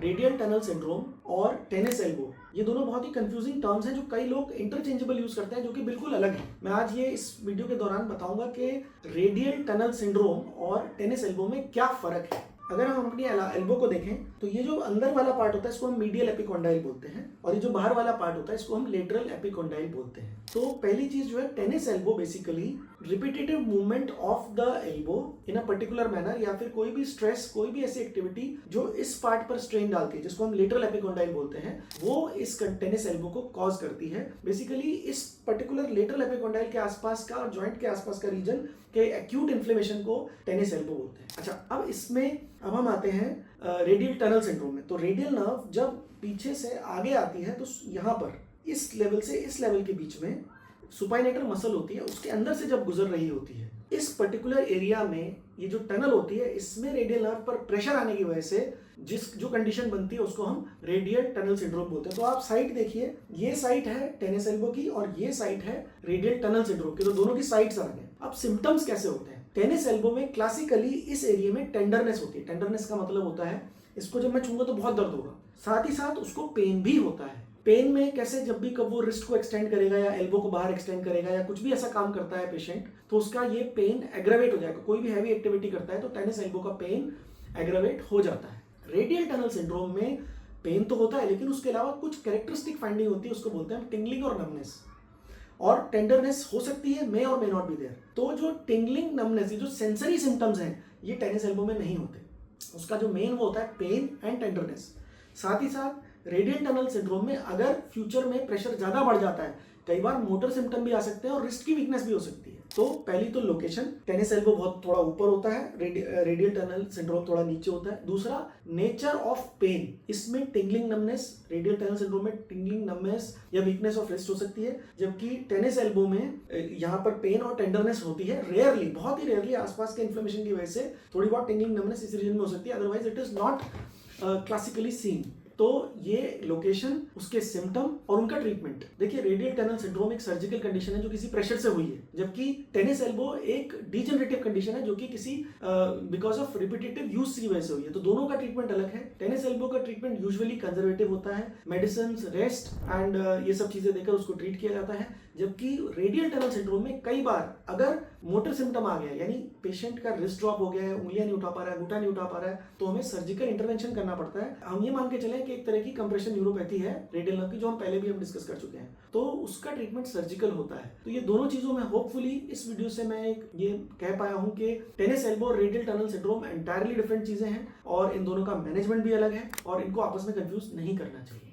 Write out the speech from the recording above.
Radial tunnel syndrome और tennis elbow, ये दोनों बहुत ही कंफ्यूजिंग टर्म्स हैं जो कई लोग इंटरचेंजेबल यूज करते हैं, जो कि बिल्कुल अलग है। मैं आज ये इस वीडियो के दौरान बताऊंगा कि रेडियल टनल सिंड्रोम और टेनिस एल्बो में क्या फर्क है। अगर हम अपनी एल्बो को देखें तो ये जो अंदर वाला पार्ट होता है इसको हम मीडियल एपिकोंडाइल बोलते हैं, और ये जो बाहर वाला पार्ट होता है इसको हम लेटरल एपिकोंडाइल बोलते हैं। तो पहली चीज जो है, tennis elbow basically repetitive movement of the elbow in a particular manner, या फिर कोई भी स्ट्रेस, कोई भी ऐसी एक्टिविटी जो इस पार्ट पर स्ट्रेन डालती है, जिसको हम लेटरल एपिकोंडाइल बोलते हैं, वो इस टेनिस एल्बो को कॉज करती है। बेसिकली इस पर्टिकुलर लेटरल एपिकोंडाइल के आसपास का और जॉइंट के आसपास का रीजन के एक्यूट इन्फ्लेमेशन को टेनिस एल्बो बोलते हैं। अच्छा, अब हम आते हैं रेडियल टनल सिंड्रोम में। तो रेडियल नर्व जब पीछे से आगे आती है तो यहाँ पर इस लेवल से इस लेवल के बीच में सुपाइनेटर मसल होती है, उसके अंदर से जब गुजर रही होती है, इस पर्टिकुलर एरिया में ये जो टनल होती है, इसमें रेडियल नर्व पर प्रेशर आने की वजह से जो कंडीशन बनती है उसको हम रेडियल टनल सिंड्रोम बोलते हैं। तो आप साइट देखिए, ये साइट है टेनिस एल्बो की और ये साइट है रेडियल टनल सिंड्रोम की, तो दोनों की साइट्स आ गए। अब सिम्टम्स कैसे होते हैं? टेनिस एल्बो में क्लासिकली इस एरिया में टेंडरनेस होती है। टेंडरनेस का मतलब होता है इसको जब मैं छूंगा तो बहुत दर्द होगा, साथ ही साथ उसको पेन भी होता है। पेन में कैसे, जब भी कब वो रिस्ट को एक्सटेंड करेगा या एल्बो को बाहर एक्सटेंड करेगा या कुछ भी ऐसा काम करता है पेशेंट, तो उसका ये पेन एग्रावेट हो जाएगा। कोई भी हैवी एक्टिविटी करता है तो टेनिस एल्बो का पेन एग्रावेट हो जाता है। रेडियल टनल सिंड्रोम में पेन तो होता है, लेकिन उसके अलावा कुछ कैरेक्टरिस्टिक फाइंडिंग होती है, उसको बोलते हैं टिंगलिंग और नमनेस, और टेंडरनेस हो सकती है, मे और मे नॉट बी देयर। तो जो टिंगलिंग, नमनेस, ये जो सेंसरी सिम्टम्स हैं, ये टेनिस एल्बो में नहीं होते। उसका जो मेन वो होता है पेन एंड टेंडरनेस। साथ ही साथ रेडियल टनल सिंड्रोम में अगर फ्यूचर में प्रेशर ज्यादा बढ़ जाता है, कई बार मोटर सिम्टम भी आ सकते हैं और रिस्ट की वीकनेस भी हो सकती है। तो पहली तो लोकेशन, टेनिस एल्बो बहुत थोड़ा ऊपर होता है, रेडियल टनल सिंड्रोम थोड़ा नीचे होता है। दूसरा, नेचर ऑफ पेन, इसमें tingling numbness, radial tunnel syndrome में टिंगलिंग नमनेस या वीकनेस ऑफ रिस्ट हो सकती है, जबकि टेनिस एल्बो में यहाँ पर पेन और टेंडरनेस होती है। रेयरली, बहुत ही रेयरली, आसपास के इन्फ्लेमेशन की वजह से थोड़ी बहुत टिंगलिंग नमनेस इस रीजन में हो सकती है, otherwise it is not classically seen. तो ये लोकेशन, उसके सिम्टम और उनका ट्रीटमेंट। देखिए, रेडियल टनल सिंड्रोम एक सर्जिकल कंडीशन है जो किसी प्रेशर से हुई है, जबकि टेनिस एल्बो एक डिजेनरेटिव कंडीशन है जो कि किसी बिकॉज ऑफ रिपीटेटिव यूज की वजह से हुई है। तो दोनों का ट्रीटमेंट अलग है। टेनिस एल्बो का ट्रीटमेंट यूजुअली कंजर्वेटिव होता है, मेडिसिन, रेस्ट एंड ये सब चीजें देकर उसको ट्रीट किया जाता है। जबकि रेडियल टनल सिंड्रोम में कई बार अगर मोटर सिम्टम आ गया, यानी पेशेंट का रिस्ट ड्रॉप हो गया है, उंगलियां नहीं उठा पा रहा है, घुटा नहीं उठा पा रहा है, तो हमें सर्जिकल इंटरवेंशन करना पड़ता है। हम ये मान के चलें कि एक तरह की कंप्रेशन न्यूरोपैथी है रेडियल नर्व की, जो हम पहले भी डिस्कस कर चुके हैं, तो उसका ट्रीटमेंट सर्जिकल होता है। तो ये दोनों चीजों में होपफुली इस वीडियो से मैं ये कह पाया हूं कि टेनिस एल्बो और radial tunnel syndrome entirely different चीजें हैं और इन दोनों का मैनेजमेंट भी अलग है और इनको आपस में कंफ्यूज नहीं करना चाहिए।